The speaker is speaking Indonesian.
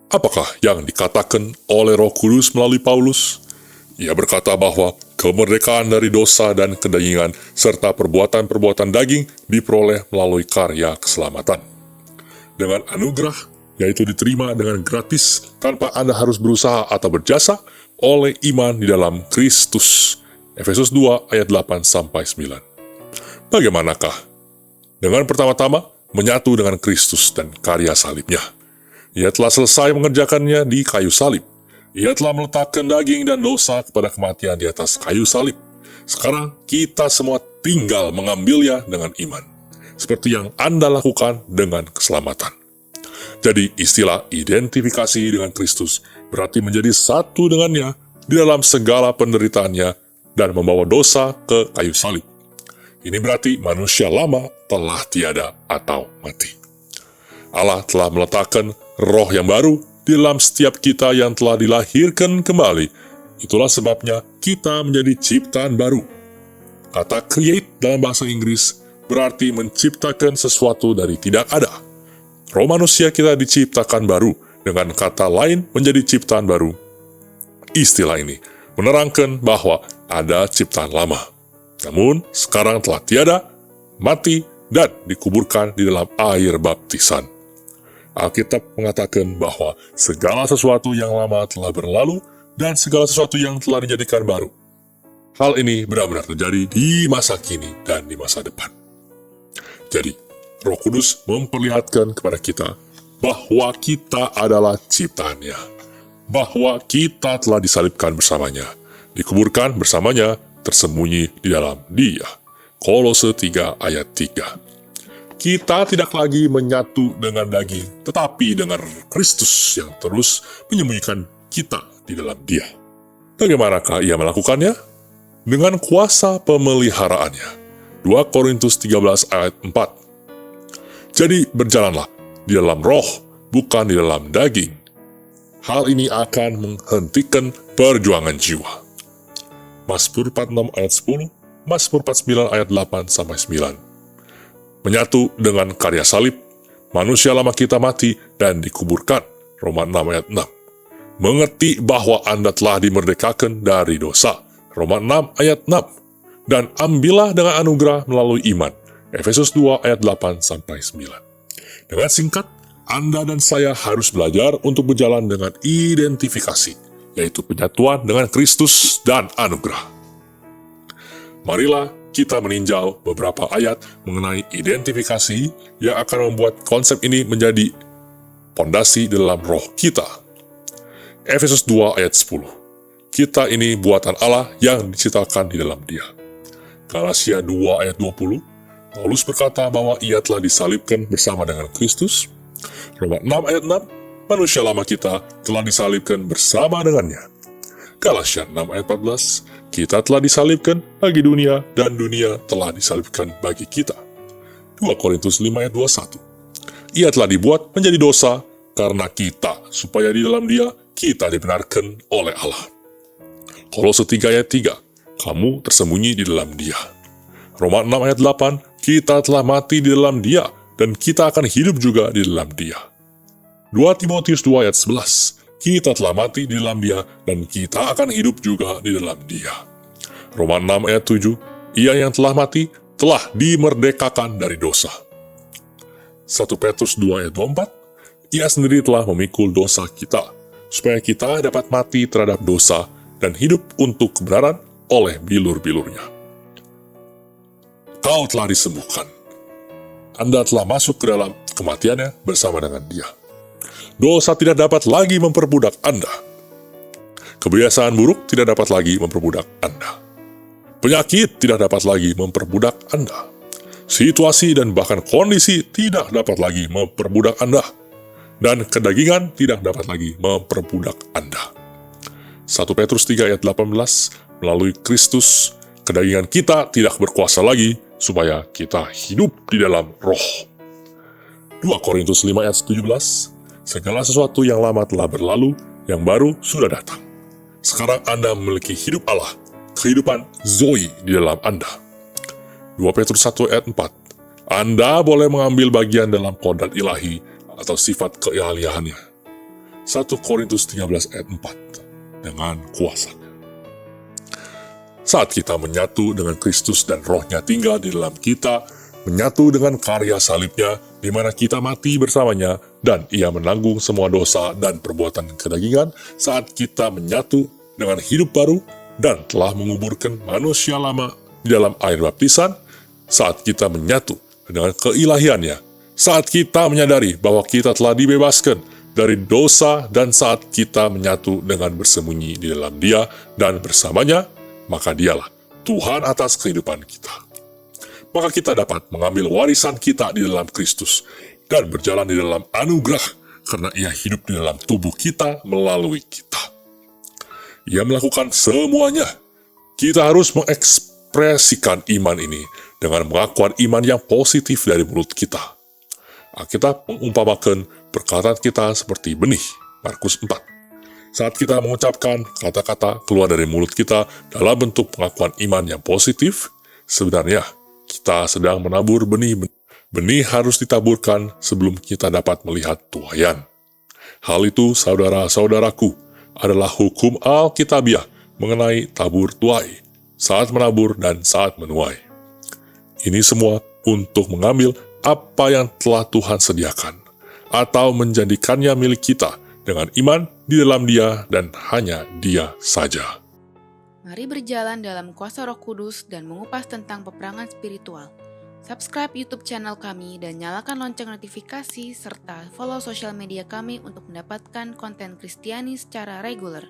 Apakah yang dikatakan oleh Roh Kudus melalui Paulus? Ia berkata bahwa kemerdekaan dari dosa dan kedagingan serta perbuatan-perbuatan daging diperoleh melalui karya keselamatan. Dengan anugerah, yaitu diterima dengan gratis tanpa Anda harus berusaha atau berjasa oleh iman di dalam Kristus. Efesus 2 ayat 8-9. Bagaimanakah? Dengan pertama-tama menyatu dengan Kristus dan karya salibnya. Ia telah selesai mengerjakannya di kayu salib. Ia telah meletakkan daging dan dosa kepada kematian di atas kayu salib. Sekarang kita semua tinggal mengambilnya dengan iman, seperti yang Anda lakukan dengan keselamatan. Jadi istilah identifikasi dengan Kristus berarti menjadi satu dengannya di dalam segala penderitaannya dan membawa dosa ke kayu salib. Ini berarti manusia lama telah tiada atau mati. Allah telah meletakkan roh yang baru di dalam setiap kita yang telah dilahirkan kembali. Itulah sebabnya kita menjadi ciptaan baru. Kata create dalam bahasa Inggris berarti menciptakan sesuatu dari tidak ada. Roh manusia kita diciptakan baru, dengan kata lain menjadi ciptaan baru. Istilah ini menerangkan bahwa ada ciptaan lama, namun sekarang telah tiada, mati, dan dikuburkan di dalam air baptisan. Alkitab mengatakan bahwa segala sesuatu yang lama telah berlalu dan segala sesuatu yang telah dijadikan baru. Hal ini benar-benar terjadi di masa kini dan di masa depan. Jadi, Roh Kudus memperlihatkan kepada kita bahwa kita adalah ciptaannya, bahwa kita telah disalibkan bersamanya, dikuburkan bersamanya, tersembunyi di dalam Dia. Kolose 3 ayat 3. Kita tidak lagi menyatu dengan daging, tetapi dengan Kristus yang terus menyembunyikan kita di dalam Dia. Bagaimanakah Ia melakukannya? Dengan kuasa pemeliharaannya. 2 Korintus 13 ayat 4. Jadi berjalanlah di dalam roh, bukan di dalam daging. Hal ini akan menghentikan perjuangan jiwa. Mazmur 46 ayat 10, Mazmur 49 ayat 8-9. Menyatu dengan karya salib, manusia lama kita mati dan dikuburkan. Roma 6 ayat 6. Mengerti bahwa Anda telah dimerdekakan dari dosa. Roma 6 ayat 6. Dan ambillah dengan anugerah melalui iman. Efesus 2 ayat 8-9. Dengan singkat, Anda dan saya harus belajar untuk berjalan dengan identifikasi, yaitu penyatuan dengan Kristus dan anugerah. Marilah kita meninjau beberapa ayat mengenai identifikasi yang akan membuat konsep ini menjadi fondasi dalam roh kita. Efesus 2 ayat 10. Kita ini buatan Allah yang diciptakan di dalam Dia. Galatia 2 ayat 20. Paulus berkata bahwa ia telah disalibkan bersama dengan Kristus. Roma 6 ayat 6. Manusia lama kita telah disalibkan bersama dengannya. Galatia 6 ayat 14. Kita telah disalibkan bagi dunia, dan dunia telah disalibkan bagi kita. 2 Korintus 5 ayat 21. Ia telah dibuat menjadi dosa karena kita, supaya di dalam Dia kita dibenarkan oleh Allah. Kolose 3 ayat 3. Kamu tersembunyi di dalam Dia. Roma 6 ayat 8. Kita telah mati di dalam Dia, dan kita akan hidup juga di dalam Dia. 2 Timotius 2 ayat 11. Kita telah mati di dalam Dia, dan kita akan hidup juga di dalam Dia. Roma 6 ayat 7. Ia yang telah mati telah dimerdekakan dari dosa. 1 Petrus 2 ayat 24. Ia sendiri telah memikul dosa kita, supaya kita dapat mati terhadap dosa dan hidup untuk kebenaran oleh bilur-bilurnya. Kau telah disembuhkan. Anda telah masuk ke dalam kematiannya bersama dengan Dia. Dosa tidak dapat lagi memperbudak Anda. Kebiasaan buruk tidak dapat lagi memperbudak Anda. Penyakit tidak dapat lagi memperbudak Anda. Situasi dan bahkan kondisi tidak dapat lagi memperbudak Anda. Dan kedagingan tidak dapat lagi memperbudak Anda. 1 Petrus 3 ayat 18. Melalui Kristus, kedagingan kita tidak berkuasa lagi, supaya kita hidup di dalam roh. 2 Korintus 5 ayat 17. Segala sesuatu yang lama telah berlalu, yang baru sudah datang. Sekarang Anda memiliki hidup Allah, kehidupan Zoe di dalam Anda. 2 Petrus 1 ayat 4. Anda boleh mengambil bagian dalam kodrat ilahi atau sifat kealiahannya. 1 Korintus 13 ayat 4, dengan kuasanya. Saat kita menyatu dengan Kristus dan Roh-Nya tinggal di dalam kita, menyatu dengan karya salibnya, di mana kita mati bersamanya, dan Ia menanggung semua dosa dan perbuatan kedagingan, saat kita menyatu dengan hidup baru, dan telah menguburkan manusia lama di dalam air baptisan, saat kita menyatu dengan keilahiannya, saat kita menyadari bahwa kita telah dibebaskan dari dosa, dan saat kita menyatu dengan bersembunyi di dalam Dia dan bersamanya, maka Dialah Tuhan atas kehidupan kita. Maka kita dapat mengambil warisan kita di dalam Kristus dan berjalan di dalam anugerah karena Ia hidup di dalam tubuh kita melalui kita. Ia melakukan semuanya. Kita harus mengekspresikan iman ini dengan mengakuan iman yang positif dari mulut kita. Alkitab mengumpamakan perkataan kita seperti benih, Markus 4. Saat kita mengucapkan kata-kata keluar dari mulut kita dalam bentuk pengakuan iman yang positif, sebenarnya kita sedang menabur benih. Benih harus ditaburkan sebelum kita dapat melihat tuaian. Hal itu, saudara-saudaraku, adalah hukum Alkitabiah mengenai tabur tuai, saat menabur dan saat menuai. Ini semua untuk mengambil apa yang telah Tuhan sediakan, atau menjadikannya milik kita dengan iman di dalam Dia dan hanya Dia saja. Mari berjalan dalam kuasa Roh Kudus dan mengupas tentang peperangan spiritual. Subscribe YouTube channel kami dan nyalakan lonceng notifikasi serta follow sosial media kami untuk mendapatkan konten Kristiani secara reguler.